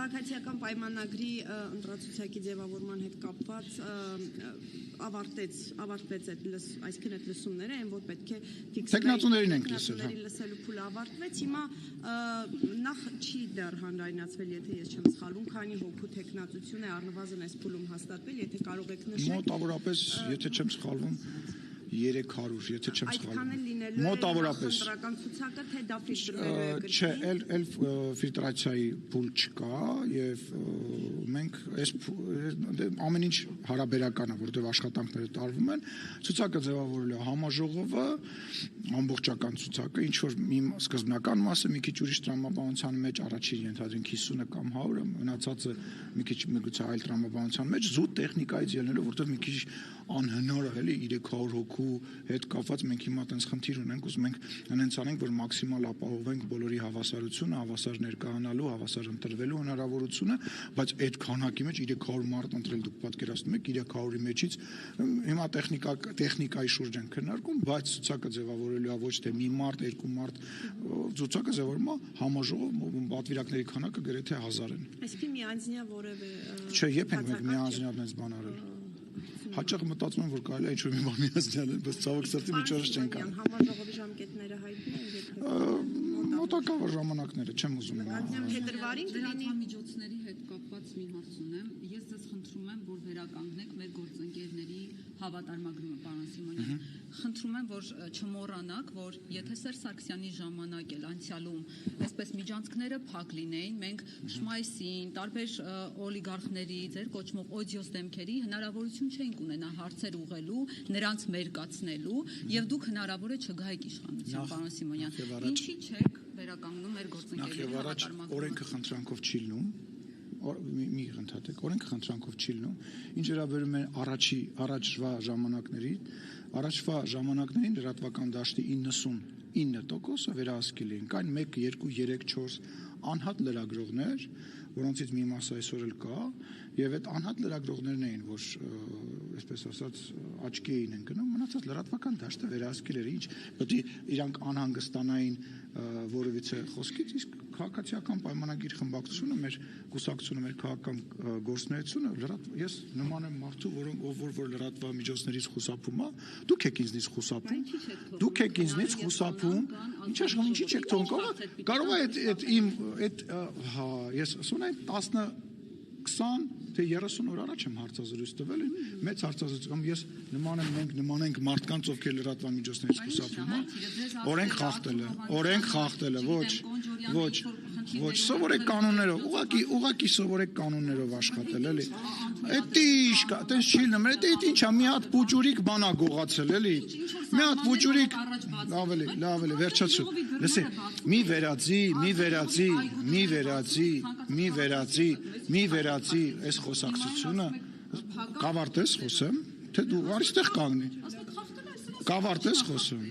քաղաքացիական պայմանագրի ընտրացուցակի ձևավորման հետ կապված ավարտվեց այսինքն այդ լսումները, այն որ պետք է տեխնատուներին ենք լսել, լսելու փուլը ավարտվեց, հիմա նախ չի դեռ հանրայնացվել, եթե ես չեմ սխալվում, քանի հոգու տեխնատություն է առնվազն այս փուլում հաստատվել, եթե կարող եք նշել։ Մոտավորապես, եթե չեմ սխալվում, 300, եթե չեմ սխալվում։ Մոտավորապես ընտրական ցուցակը թե դա ֆիլտրները չէ, էլ ֆիլտրացիայի փուլ չկա եւ մենք այս ամեն ինչ հարաբերական է, որտեղ աշխատանքները տարվում են, ցուցակը ձևավորել է համաժողովը, ամբողջական ցուցակը, ինչ որ մի սկզբնական մասը մի քիչ ուրիշ տրամաբանության մեջ առաջին ենթադրենք 50-ը կամ 100-ը, մնացածը մի քիչ միգուցե այլ տրամաբանության մեջ զուտ տեխնիկայից ելնելով, որտեղ մի քիչ անհնար է, էլի 300 հոգու հետ կապված մենք հիմա տենց խնդիր ունենք, ուզում ենք հենց անենք, որ մաքսիմալ ապահովենք բոլորի հավասարությունը, հավասար ներկայանալու, հավասար ընտրվելու հնարավորությունը, բայց այդ քանակի մեջ 300 մարդ ընտրել դուք պատկերացնում եք 300-ի մեջից հիմա տեխնիկայի շուրջ են քննարկում, բայց ցուցակը ձևավորելու է ոչ թե մի մարդ, երկու մարդ, ցուցակը ձևավորում է համաժողով, պատվիրակների քանակը գրեթե 1000 են։ Այսինքն միանձնյա որևէ Չէ, երբ ենք մենք միանձնյա դες բան արել։ Հաճախ մտածում եմ, որ կարելի է ինչ-որ մի բան միանձնյալ, բայց ցավոք սրտի մի ճորս չենք անում։ Համաժողովի ժամկետները հայտնի են, մոտակա ժամանակները, չեմ ուզում։ Փետրվարին կլինի միջոցների հետ կապված մի հարց ունեմ։ Ես ձեզ խնդրում եմ, որ վերականգնեք մեր գործընկերների հավատարմագրումը, պարոն Սիմոնյան։ Խնդրում եմ, որ չմոռանաք, որ եթե Սերժ Սարգսյանի ժամանակ էլ անցյալում այսպես միջանցքները փակ լինեին, մենք Շմայսին, տարբեր օլիգարխների, ձեր կոչմող օդիոս դեմքերի հնարավորություն չէինք ունենա հարցեր ուղղելու, նրանց մերկացնելու, եւ դուք հնարավոր է չգայիք իշխանության, պարոն Սիմոնյան։ Ինչի՞ չեք վերականգնում մեր գործընկերների հավատարմագրումը։ Օրենքը խնդրանքով չի լինում։ Մի ընդհատեք, օրենքը խնդրանքով չի լինում, ինչ վերաբերում է առաջվա ժամանակներին լրատվական դաշտի 99%-ը վերահսկել էին, կային 1, 2, 3, 4 անհատ լրագրողներ, որոնցից մի մասը այսօր էլ կա, եւ այդ անհատ լրագրողներն էին, որ այսպես ասած աչքի էին ընկնում, մնացած լրատվական դաշտը վերահսկել էր, ինչ պետք է իրանք անհանգստանային որևիցե խոսքից, իսկ քաղաքացիական պայմանագիր խմբակցությունը, մեր կուսակցությունը, մեր քաղաքական գործունեությունը, ես նման եմ մարդու, որ լրատվամիջոցներից խուսափում է, դուք եք ինձնից խուսափում, ինչ աշխատ ինչի՞ չեք թողնում, կարող է այդ իմ ես ասում եմ 10 20 թե 30 օր առաջ եմ հարցազրույց տվել, մեծ հարցազրույց, ես մենք նման ենք մարդկանց, ովքեր լրատվամիջոցներից խուսափում են, օրենք խախտել է, ոչ, սովորեք կանոններով, ուղղակի սովորեք կանոններով աշխատել, էլի, այդտենց չի լինում, այդ ինչա, մի հատ պուճուրիկ բան ա գողացել, էլի, մի հատ պուճուրիկ, լավ էլի, վերջացու, լսի, մի վերացի, այս խոսակցությունը, կավարտես խոսեմ, թե դու արիստեղ կանգնի, կավարտես խոսեմ,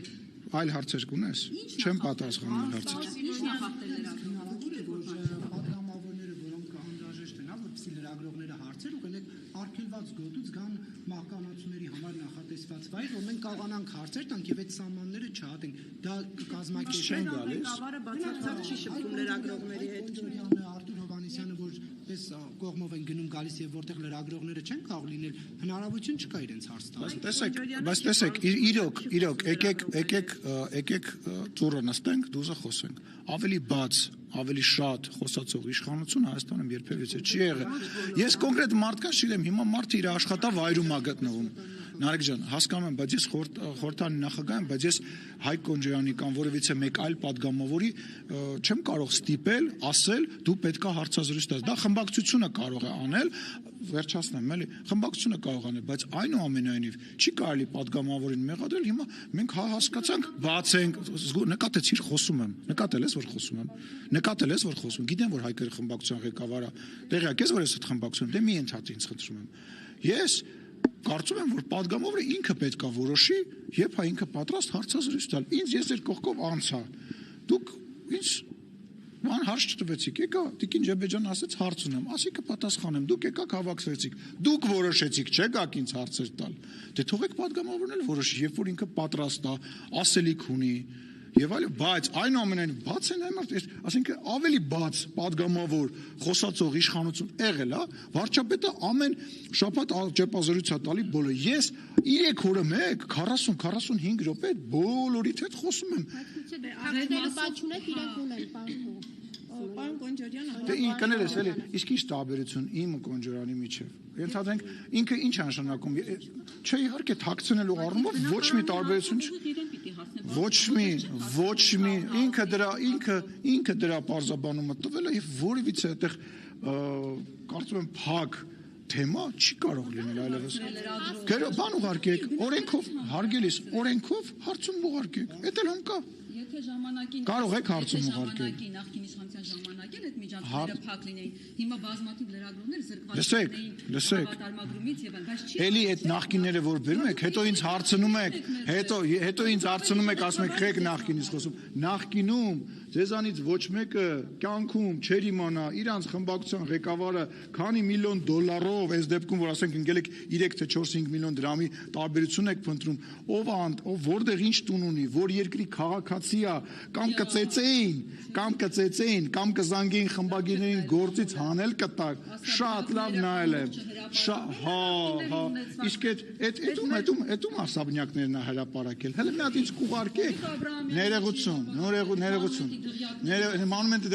այլ հարցեր կունես, չեմ պատասխանում հարցեր։ Արգելված գոտուց գան մահկանացուների համար նախատեսված վայր, որ մենք կարողանանք հարցեր տանք եւ այդ սահմանները չհատենք։ Դա կազմակերպեն Գավառը բացարձակ չի շփվում լրագրողների հետ։ Արտուր Հովհաննիսյանը, որ այս կողմով են գնում գալիս եւ որտեղ լրագրողները չեն կարող լինել, հնարավորություն չկա իրենց հարց տալ։ Բայց տեսեք, իրոք, եկեք ծուրը նստենք, դուզը խոսենք։ Ավելի բաց, ավելի շատ խոսացող իշխանություն Հայաստանում երբևիցե չի եղել։ Ես կոնկրետ մարդկանց չգիտեմ, հիմա մարդը իր աշխատավայրում է գտնվում։ Նարեկ ջան, հասկանում եմ, բայց ես խորհրդանի նախագահ եմ, բայց ես Հայկ Կոնջոյանի կամ որևիցե մեկ այլ падգամավորի չեմ կարող ստիպել, ասել, դու պետքա հարցազրույց տաս։ Դա խմբակցությունը կարող է անել, վերջացնեմ, էլի, խմբակցությունը կարող անել, բայց այնուամենայնիվ չի կարելի падգամավորին մեղադրել, հիմա մենք հասկացանք, բացենք, նկատեցիր խոսում եմ, նկատել ես, որ խոսում, գիտեմ, որ Հայկերի խմբակցության ղեկավարը, տեղյակ ես, որ ես այդ խմբակցություն, դե մի ընդհատ ինձ խնդրում եմ։ Ես կարծում եմ, որ падգամավորը ինքը պետք է որոշի, երբ է ինքը պատրաստ հարցազրույց տալ։ Ինձ ես ձեր կողքով անցա։ Դուք ինձ ման հարց չտվեցիք, եկա Տիկին Ջեբեջան ասեց հարց ունեմ, ասի կպատասխանեմ, դուք եկաք հավաքվեցիք, դուք որոշեցիք, չեկաք ինձ հարցեր տալ։ Դե թողեք падգամավորն էլ որոշի, երբ որ ինքը պատրաստ է, ասելիք ունի, եւ այլն, բայց այնուամենայնիվ բաց են այն մարդիկ, ասենք ավելի բաց, падգամավոր, խոսածող իշխանություն եղել է, վարչապետը ամեն շաբաթ ճեպազրույց է տալի բոլոր։ Ես 3 օրը մեկ 40-45 րոպե բոլորիդ հետ խոսում եմ։ Ակտիվները պատճունեք իրենք ունեն, Պարոն Կոնջարյան, Դե կներես էլի, իսկ ինչ տարբերություն իմը Կոնջարյանի միջև։ Ենթադրենք ինքը ինչ է նշանակում։ Չէ, իհարկե թաքցնելու առումով ոչ մի տարբերություն ոչ մի ինքը դրա պարզաբանումը տվել է եւ որևիցե այդտեղ կարծում եմ փակ թեմա չի կարող լինել այլևս։ Բան ուղարկեք, օրենքով հարգելիս, օրենքով հարցում ուղարկեք։ Էդ էլ համ կա։ Եթե ժամանակին կարող եք հարցում ուղարկել։ Նախկին իշխանության ժամանակին այդ միջոցները փակ լինեին։ Հիմա բազմաթիվ լրագրողներ զրկված Լսեք։ Պատարմագրումից եւ այլն, բայց չի։ Էլի այդ նախկինները որ բերում եք, հետո ինձ հարցնում եք, ասում եք խեք նախկինից խոսում։ Նախկինում ձեզանից ոչ մեկը կյանքում չէր իմանա իրանց խմբակցության ղեկավարը քանի միլիոն դոլարով, այս դեպքում որ ասենք ընկել եք 3 թե 4-5 միլիոն դրամի տարբերություն եք փնտրում, ով որտեղ ինչ տուն ունի, որ երկրի քաղաքացի է, կամ կզանգեին խմբագիրներին գործից հանել կտակ, շատ լավ նայել եմ։ Իսկ այդում ասաբնյակներն է հրապարակել։ Հələ մի հատ ինձ կուղարկեք։ Ներողություն։ Մանումենտի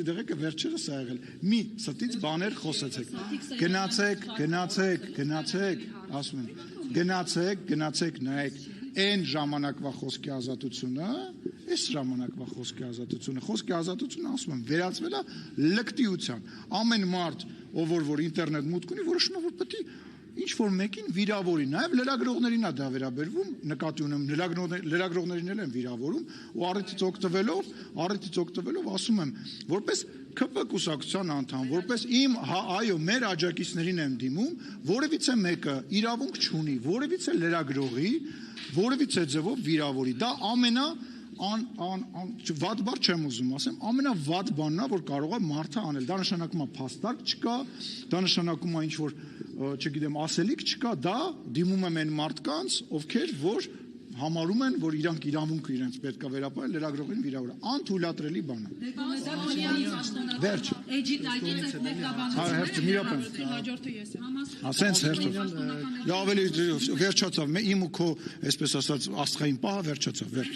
դեղեկը վերջերս ա եղել։ Մի ստից բաներ խոսեցեք։ Գնացեք, ասում եմ։ Գնացեք, նայեք այն ժամանակվա խոսքի ազատությունը, այս ժամանակվա խոսքի ազատությունը, խոսքի ազատությունը ասում եմ վերածվել է լկտիության։ Ամեն մարդ, ով որ ինտերնետ մուտք ունի, որոշում է որ պետք է ինչ որ մեկին վիրավորի, նաև լրագրողներին է դա վերաբերվում, նկատի ունեմ լրագրողներին էլ են վիրավորում ու առիթից օգտվելով ասում եմ, որպես ԿՊ կուսակցության անդամ, որպես մեր աջակիցներին եմ դիմում, որևիցե մեկը իրավունք չունի, որևիցե լրագրողի, որևիցե ձևով վիրավորի, դա վատ բառ չեմ ուզում ասեմ, ամենավատ բանն է, որ կարող է մարդը անել, դա նշանակում է փաստարկ չկա, դա նշանակում է ինչ որ չգիտեմ, ասելիք չկա, դա դիմում եմ այն մարդկանց, ովքեր որ համարում են, որ իրանք իրավունքը իրենց պետք է վերապահել լրագրողին վիրավորը, անթույլատրելի բան է։ Վերջ։ հաջորդը ես եմ։ Ասենց հերթով։ Ավելի վերջացավ, իմ ու քո, այսպես ասած, աստղային պահը վերջացավ, վերջ։